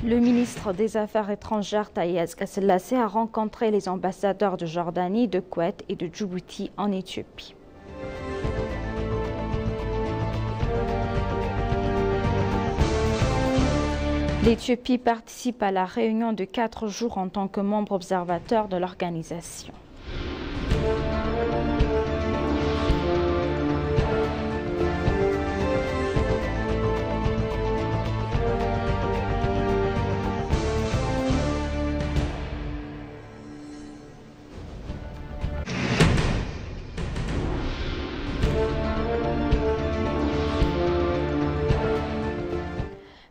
Le ministre des Affaires étrangères Tayez Selassie a rencontré les ambassadeurs de Jordanie, de Koweït et de Djibouti en Éthiopie. L'Éthiopie participe à la réunion de 4 jours en tant que membre observateur de l'organisation.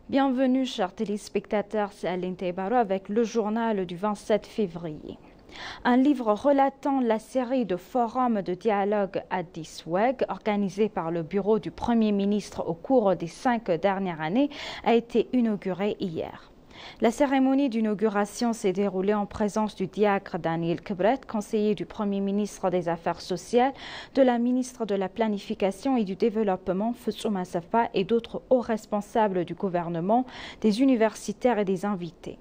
Bienvenue, chers téléspectateurs, c'est Aline Taibaro avec le journal du 27 février. Un livre relatant la série de forums de dialogue à Addis-Weg, organisé par le bureau du Premier ministre au cours des 5 dernières années, a été inauguré hier. La cérémonie d'inauguration s'est déroulée en présence du diacre Daniel Kibret, conseiller du Premier ministre des Affaires sociales, de la ministre de la Planification et du Développement, Fetsouma Safa, et d'autres hauts responsables du gouvernement, des universitaires et des invités.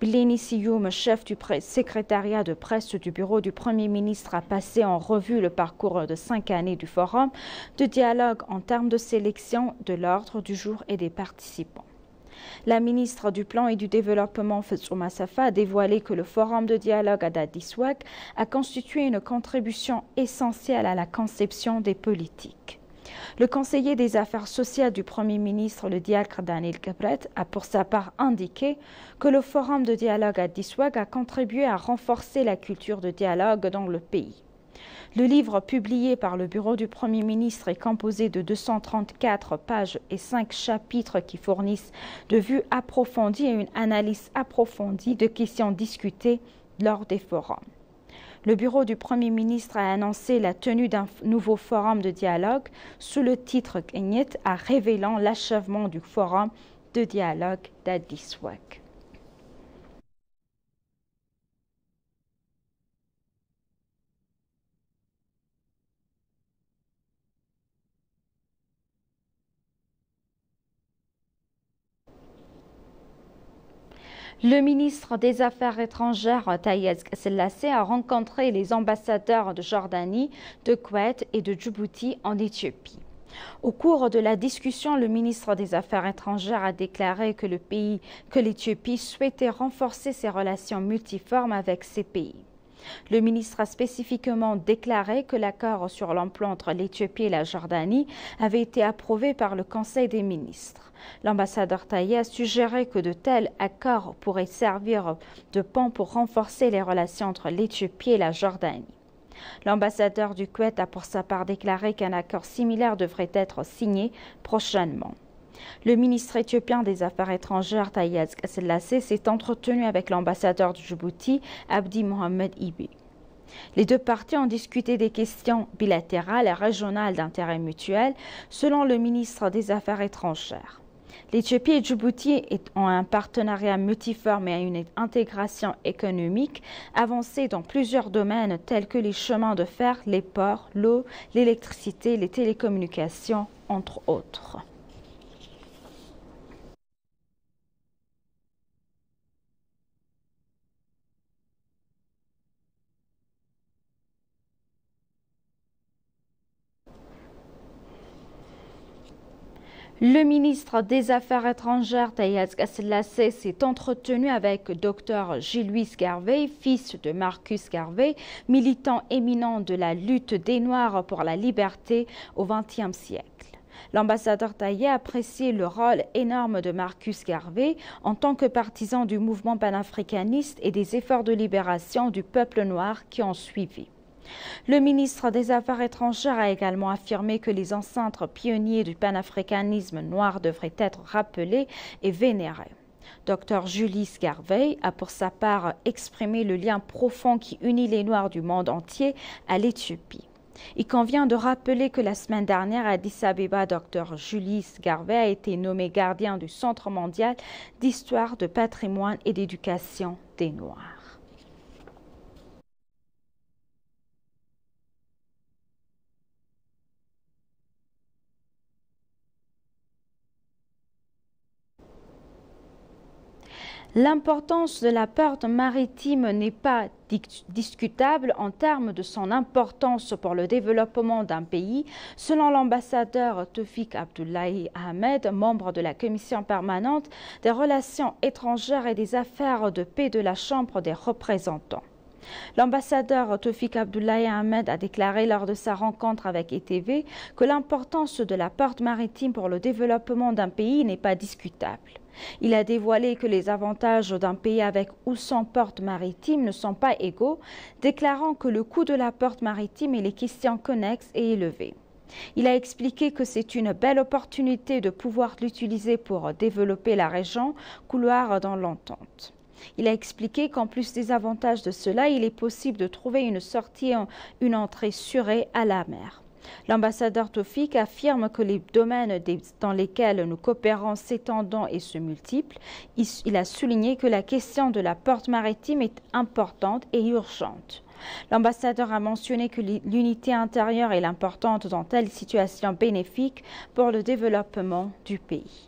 Bileni Sioum, chef du secrétariat de presse du bureau du Premier ministre, a passé en revue le parcours de 5 années du forum de dialogue en termes de sélection, de l'ordre du jour et des participants. La ministre du Plan et du Développement, Fetsouma Safa, a dévoilé que le forum de dialogue à Addis-Weg a constitué une contribution essentielle à la conception des politiques. Le conseiller des affaires sociales du Premier ministre, le diacre Daniel Kibret, a pour sa part indiqué que le forum de dialogue à Addis-Weg a contribué à renforcer la culture de dialogue dans le pays. Le livre publié par le bureau du Premier ministre est composé de 234 pages et 5 chapitres qui fournissent de vues approfondies et une analyse approfondie de questions discutées lors des forums. Le bureau du Premier ministre a annoncé la tenue d'un nouveau forum de dialogue sous le titre Knyet, en révélant l'achèvement du forum de dialogue d'Addis-Weg. Le ministre des Affaires étrangères Tayez Selassie a rencontré les ambassadeurs de Jordanie, de Koweït et de Djibouti en Éthiopie. Au cours de la discussion, le ministre des Affaires étrangères a déclaré que l'Éthiopie souhaitait renforcer ses relations multiformes avec ces pays. Le ministre a spécifiquement déclaré que l'accord sur l'emploi entre l'Éthiopie et la Jordanie avait été approuvé par le Conseil des ministres. L'ambassadeur Taye a suggéré que de tels accords pourraient servir de pont pour renforcer les relations entre l'Éthiopie et la Jordanie. L'ambassadeur du Koweït a pour sa part déclaré qu'un accord similaire devrait être signé prochainement. Le ministre éthiopien des Affaires étrangères Tayez Selassie s'est entretenu avec l'ambassadeur de Djibouti, Abdi Mohamed Ibi. Les deux parties ont discuté des questions bilatérales et régionales d'intérêt mutuel, selon le ministre des Affaires étrangères. L'Éthiopie et Djibouti ont un partenariat multiforme et une intégration économique avancée dans plusieurs domaines tels que les chemins de fer, les ports, l'eau, l'électricité, les télécommunications, entre autres. Le ministre des Affaires étrangères Tayez Selassie s'est entretenu avec Dr Gilles-Louis Garvey, fils de Marcus Garvey, militant éminent de la lutte des Noirs pour la liberté au XXe siècle. L'ambassadeur Taye a apprécié le rôle énorme de Marcus Garvey en tant que partisan du mouvement panafricaniste et des efforts de libération du peuple noir qui ont suivi. Le ministre des Affaires étrangères a également affirmé que les ancêtres pionniers du panafricanisme noir devraient être rappelés et vénérés. Dr Julius Garvey a pour sa part exprimé le lien profond qui unit les Noirs du monde entier à l'Éthiopie. Il convient de rappeler que la semaine dernière à Addis Abeba, Dr Julius Garvey a été nommé gardien du Centre mondial d'histoire, de patrimoine et d'éducation des Noirs. L'importance de la porte maritime n'est pas discutable en termes de son importance pour le développement d'un pays, selon l'ambassadeur Tawfiq Abdullahi Ahmed, membre de la commission permanente des relations étrangères et des affaires de paix de la Chambre des représentants. L'ambassadeur Tawfiq Abdullahi Ahmed a déclaré lors de sa rencontre avec ETV que l'importance de la porte maritime pour le développement d'un pays n'est pas discutable. Il a dévoilé que les avantages d'un pays avec ou sans porte maritime ne sont pas égaux, déclarant que le coût de la porte maritime et les questions connexes est élevé. Il a expliqué que c'est une belle opportunité de pouvoir l'utiliser pour développer la région, couloir dans l'entente. Il a expliqué qu'en plus des avantages de cela, il est possible de trouver une sortie et une entrée sûre à la mer. L'ambassadeur Tawfiq affirme que les domaines dans lesquels nous coopérons s'étendent et se multiplient. Il a souligné que la question de la porte maritime est importante et urgente. L'ambassadeur a mentionné que l'unité intérieure est importante dans telle situation bénéfique pour le développement du pays.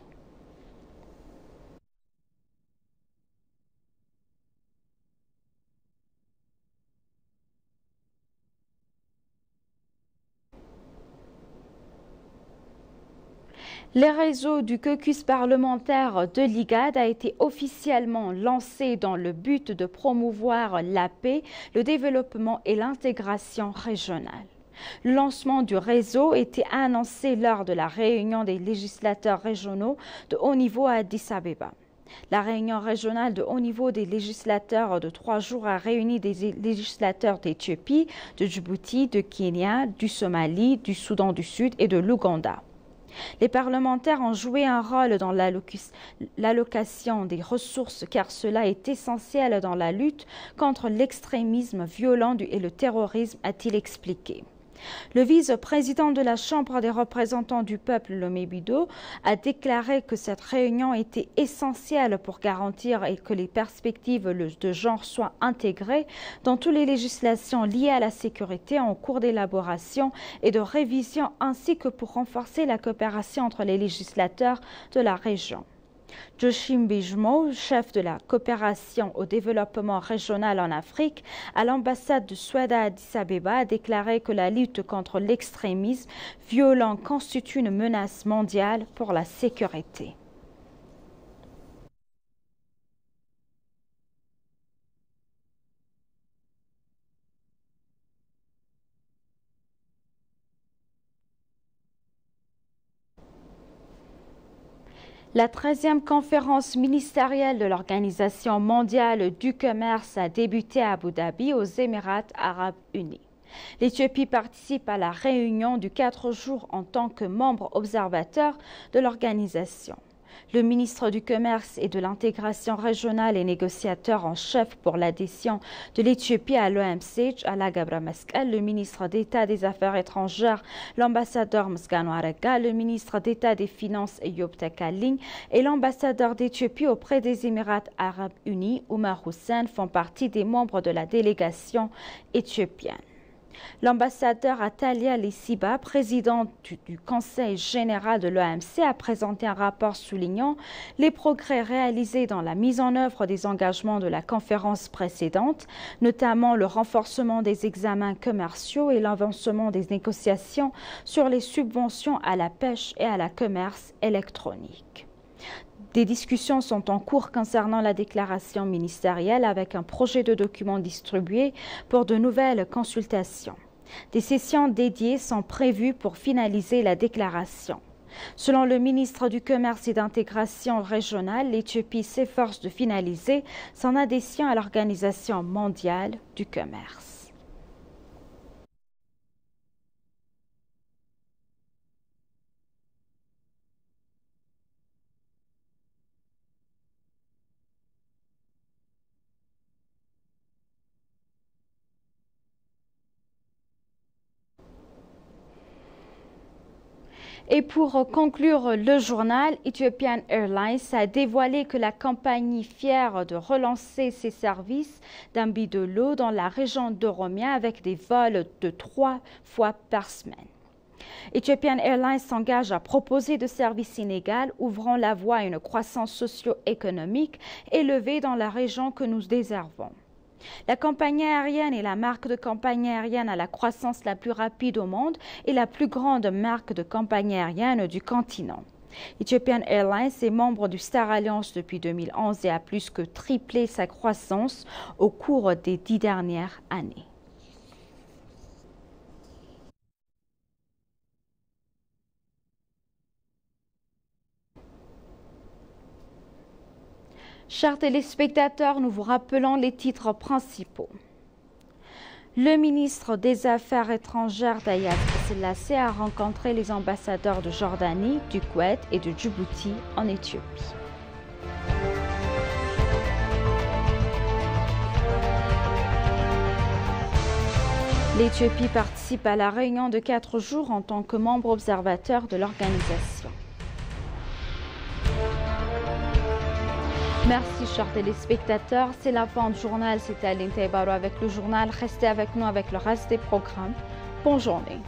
Le réseau du caucus parlementaire de l'IGAD a été officiellement lancé dans le but de promouvoir la paix, le développement et l'intégration régionale. Le lancement du réseau était annoncé lors de la réunion des législateurs régionaux de haut niveau à Addis Abeba. La réunion régionale de haut niveau des législateurs de 3 jours a réuni des législateurs d'Éthiopie, de Djibouti, de Kenya, du Somalie, du Soudan du Sud et de l'Ouganda. Les parlementaires ont joué un rôle dans l'allocation des ressources car cela est essentiel dans la lutte contre l'extrémisme violent et le terrorisme, a-t-il expliqué. Le vice-président de la Chambre des représentants du peuple, Lomé Bido, a déclaré que cette réunion était essentielle pour garantir que les perspectives de genre soient intégrées dans toutes les législations liées à la sécurité en cours d'élaboration et de révision, ainsi que pour renforcer la coopération entre les législateurs de la région. Joachim Bijmo, chef de la coopération au développement régional en Afrique, à l'ambassade de Suède à Addis Abeba, a déclaré que la lutte contre l'extrémisme violent constitue une menace mondiale pour la sécurité. La 13e conférence ministérielle de l'Organisation mondiale du commerce a débuté à Abu Dhabi, aux Émirats arabes unis. L'Éthiopie participe à la réunion du 4 jours en tant que membre observateur de l'organisation. Le ministre du Commerce et de l'intégration régionale et négociateur en chef pour l'adhésion de l'Éthiopie à l'OMC, Ala Gabra Meskel, le ministre d'État des Affaires étrangères, l'ambassadeur Msgano Arega, le ministre d'État des Finances Eyob Tekaling et l'ambassadeur d'Éthiopie auprès des Émirats arabes unis, Oumar Hussein, font partie des membres de la délégation éthiopienne. L'ambassadeur Atalia Lesiba, présidente du Conseil général de l'OMC, a présenté un rapport soulignant les progrès réalisés dans la mise en œuvre des engagements de la conférence précédente, notamment le renforcement des examens commerciaux et l'avancement des négociations sur les subventions à la pêche et à la commerce électronique. Des discussions sont en cours concernant la déclaration ministérielle avec un projet de document distribué pour de nouvelles consultations. Des sessions dédiées sont prévues pour finaliser la déclaration. Selon le ministre du Commerce et d'intégration régionale, l'Éthiopie s'efforce de finaliser son adhésion à l'Organisation mondiale du commerce. Et pour conclure le journal, Ethiopian Airlines a dévoilé que la compagnie fière de relancer ses services d'Ambidolo dans la région d'Oromia avec des vols de 3 fois par semaine. Ethiopian Airlines s'engage à proposer de services inégaux, ouvrant la voie à une croissance socio-économique élevée dans la région que nous désirons. La compagnie aérienne est la marque de compagnie aérienne à la croissance la plus rapide au monde et la plus grande marque de compagnie aérienne du continent. Ethiopian Airlines est membre du Star Alliance depuis 2011 et a plus que triplé sa croissance au cours des 10 dernières années. Chers téléspectateurs, nous vous rappelons les titres principaux. Le ministre des Affaires étrangères d'Ayad Selassie a rencontré les ambassadeurs de Jordanie, du Koweït et de Djibouti en Éthiopie. L'Éthiopie participe à la réunion de 4 jours en tant que membre observateur de l'organisation. Merci chers téléspectateurs, c'est la fin du journal, c'était Aline Taibaro avec le journal. Restez avec nous avec le reste des programmes. Bonne journée.